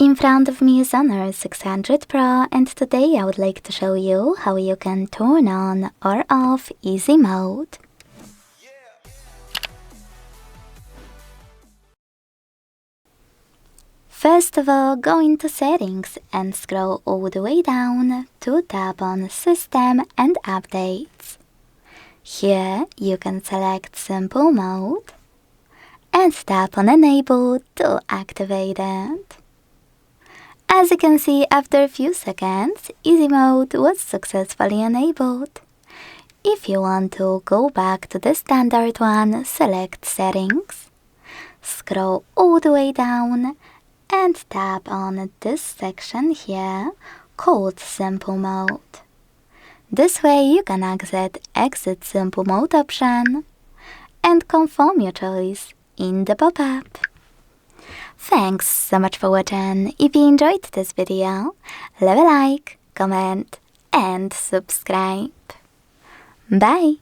In front of me is Honor 600 Pro, and today I would like to show you how you can turn on or off easy mode. First of all, go into settings and scroll all the way down to tap on System and Updates. Here you can select Simple Mode and tap on Enable to activate it. As you can see, after a few seconds, Easy Mode was successfully enabled. If you want to go back to the standard one, select Settings, scroll all the way down and tap on this section here called Simple Mode. This way you can exit Simple Mode option and confirm your choice in the pop-up. Thanks so much for watching. If you enjoyed this video, leave a like, comment and subscribe. Bye!